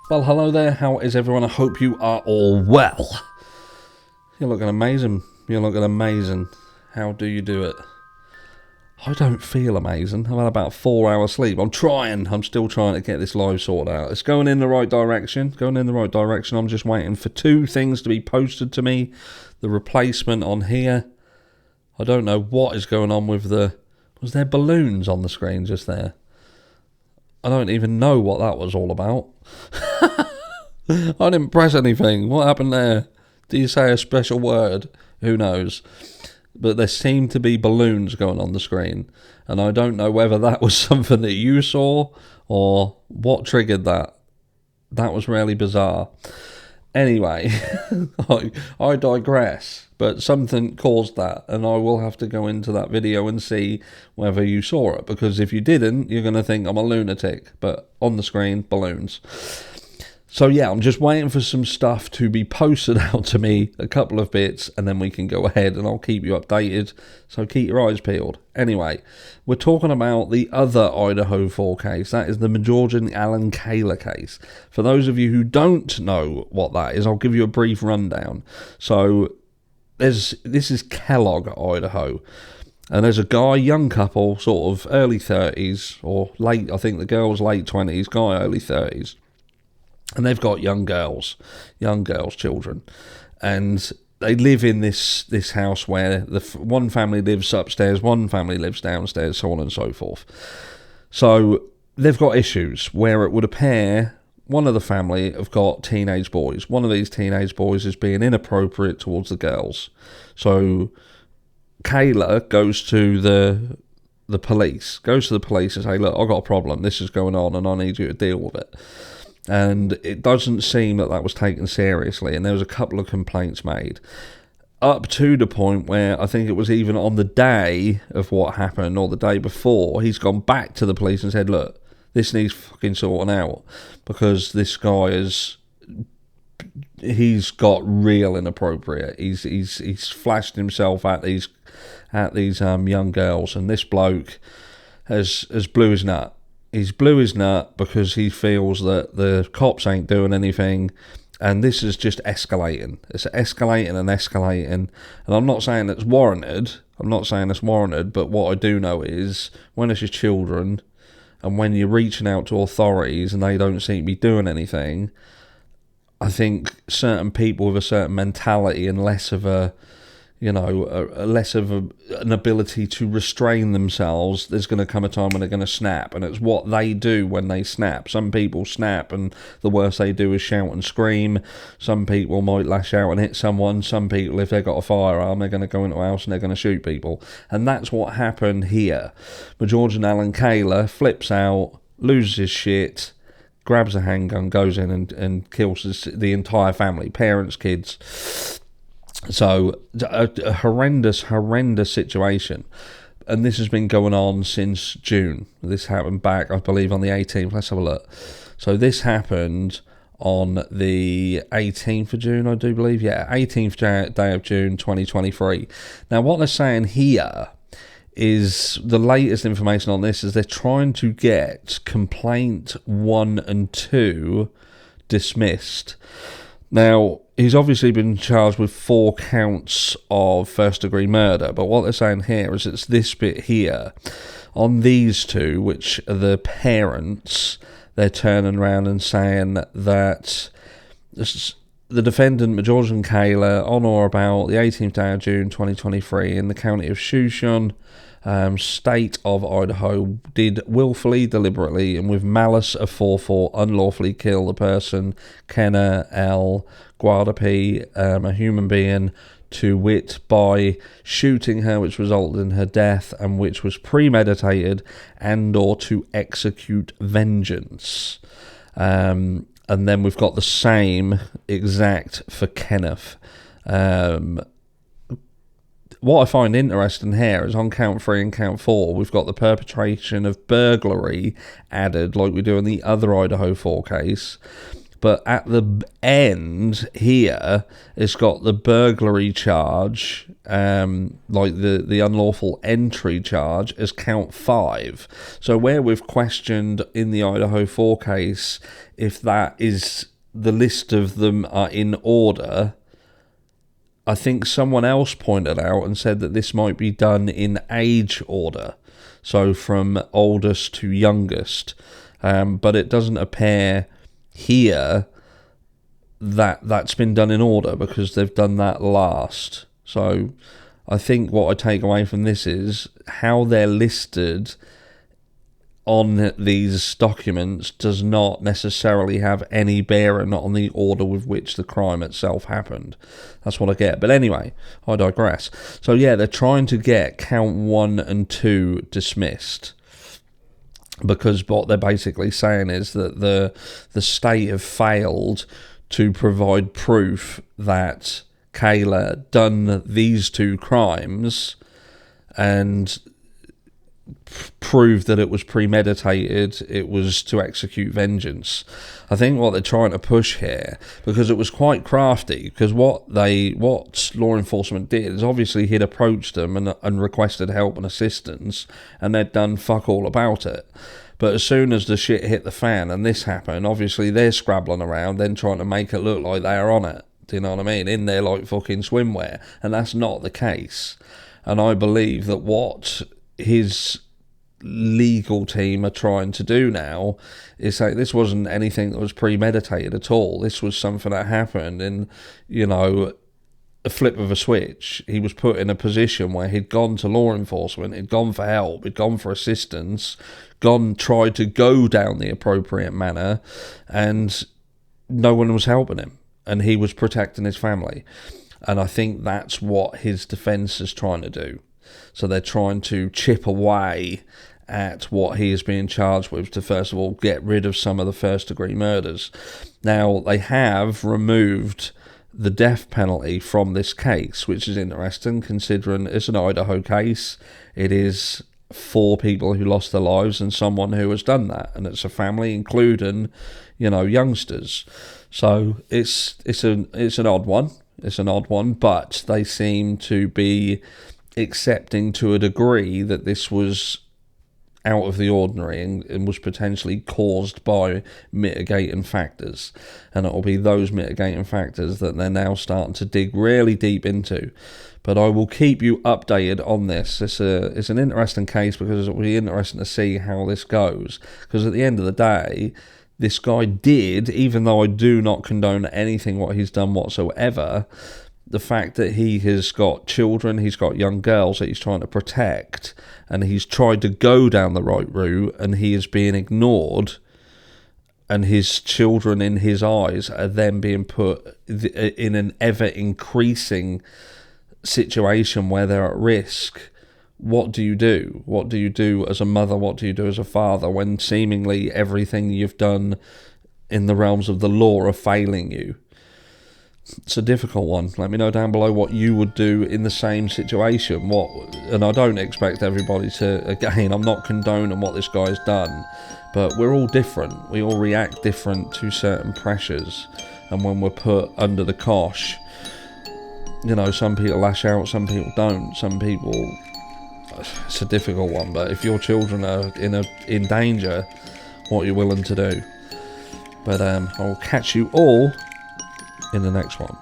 Well, hello there. How is everyone? I hope you are all well. You're looking amazing. You're looking amazing. How do you do it? I don't feel amazing. I've had about 4 hours sleep. I'm still trying to get this live sorted out. It's going in the right direction. I'm just waiting for two things to be posted to me. The replacement on here. I don't know what is going on with was there balloons on the screen just there? I don't even know what that was all about. I didn't press anything. What happened there? Do you say a special word? Who knows? But there seemed to be balloons going on the screen, and I don't know whether that was something that you saw or what triggered that. That was really bizarre. Anyway, I digress, but something caused that, and I will have to go into that video and see whether you saw it, because if you didn't, you're going to think I'm a lunatic, but on the screen, balloons. So yeah, I'm just waiting for some stuff to be posted out to me, a couple of bits, and then we can go ahead and I'll keep you updated, so keep your eyes peeled. Anyway, we're talking about the other Idaho 4 case. That is the Majorjon Kaylor case. For those of you who don't know what that is, I'll give you a brief rundown. So this is Kellogg, Idaho. And there's a guy, young couple, sort of early 30s, or late, I think the girl's late 20s, guy early 30s. And they've got young girls, children, and they live in this house where one family lives upstairs, one family lives downstairs, so on and so forth. So they've got issues where it would appear one of the family have got teenage boys. One of these teenage boys is being inappropriate towards the girls. So Kaylor goes to the police and say, look, I've got a problem. This is going on and I need you to deal with it. And it doesn't seem that was taken seriously, and there was a couple of complaints made, up to the point where I think it was even on the day of what happened, or the day before, he's gone back to the police and said, look, this needs fucking sorting out, because this guy he's got real inappropriate. He's flashed himself at these young girls, and this bloke has blew his nut. He's blew his nut because he feels that the cops ain't doing anything, and this is just escalating. It's escalating and escalating, and I'm not saying it's warranted. But what I do know is when it's your children, and when you're reaching out to authorities and they don't seem to be doing anything, I think certain people with a certain mentality and less of an ability to restrain themselves, there's going to come a time when they're going to snap, and it's what they do when they snap. Some people snap and the worst they do is shout and scream. Some people might lash out and hit someone. Some people, if they've got a firearm, they're going to go into a house and they're going to shoot people, and that's what happened here. Majorjon Kaylor flips out, loses his shit, grabs a handgun, goes in and kills the entire family, parents, kids. So, a horrendous situation. And this has been going on since June. This happened back, I believe, on the 18th. Let's have a look. So, this happened on the 18th of June, I do believe. Yeah, 18th day of June, 2023. Now, what they're saying here is the latest information on this is they're trying to get complaint 1 and 2 dismissed. Now, he's obviously been charged with 4 counts of first-degree murder, but what they're saying here is it's this bit here. On these two, which are the parents, they're turning around and saying that the defendant, Majorjon Kaylor, on or about the 18th day of June 2023 in the county of Shoshone, state of Idaho, did willfully, deliberately, and with malice aforethought unlawfully kill the person, Kenna L. Guadapi, a human being, to wit, by shooting her, which resulted in her death, and which was premeditated, and or to execute vengeance. And then we've got the same exact for Kenneth. What I find interesting here is on count 3 and count 4, we've got the perpetration of burglary added, like we do in the other Idaho 4 case. But at the end here, it's got the burglary charge, like the unlawful entry charge, as count 5. So where we've questioned in the Idaho 4 case if that is the list of them are in order. I think someone else pointed out and said that this might be done in age order, so from oldest to youngest, but it doesn't appear here that that's been done in order, because they've done that last. So I think what I take away from this is how they're listed on these documents does not necessarily have any bearing on the order with which the crime itself happened. That's what I get. But anyway, I digress. So yeah, they're trying to get count 1 and 2 dismissed, because what they're basically saying is that the state have failed to provide proof that Kaylor done these 2 crimes and prove that it was premeditated, it was to execute vengeance. I think what they're trying to push here, because it was quite crafty, because what law enforcement did is obviously he'd approached them and requested help and assistance, and they'd done fuck all about it. But as soon as the shit hit the fan and this happened, obviously they're scrabbling around, then trying to make it look like they're on it. Do you know what I mean? In their like fucking swimwear. And that's not the case. And I believe that what his legal team are trying to do now is say this wasn't anything that was premeditated at all. This was something that happened in, you know, a flip of a switch. He was put in a position where he'd gone to law enforcement, he'd gone for help, he'd gone for assistance, tried to go down the appropriate manner, and no one was helping him, and he was protecting his family. And I think that's what his defence is trying to do. So they're trying to chip away at what he is being charged with to, first of all, get rid of some of the first-degree murders. Now, they have removed the death penalty from this case, which is interesting, considering it's an Idaho case. It is 4 people who lost their lives and someone who has done that, and it's a family, including, you know, youngsters. So it's an odd one. It's an odd one, but they seem to be accepting to a degree that this was out of the ordinary and was potentially caused by mitigating factors. And it will be those mitigating factors that they're now starting to dig really deep into. But I will keep you updated on this. It's an interesting case, because it will be interesting to see how this goes. Because at the end of the day, this guy did, even though I do not condone anything what he's done whatsoever, the fact that he has got children, he's got young girls that he's trying to protect, and he's tried to go down the right route, and he is being ignored, and his children in his eyes are then being put in an ever-increasing situation where they're at risk. What do you do? What do you do as a mother? What do you do as a father when seemingly everything you've done in the realms of the law are failing you? It's a difficult one. Let me know down below what you would do in the same situation. And I don't expect everybody to, again, I'm not condoning what this guy's done, but we're all different. We all react different to certain pressures, and when we're put under the cosh, you know, some people lash out, some people don't. Some people, it's a difficult one, but if your children are in danger, what are you willing to do? But I'll catch you all in the next one.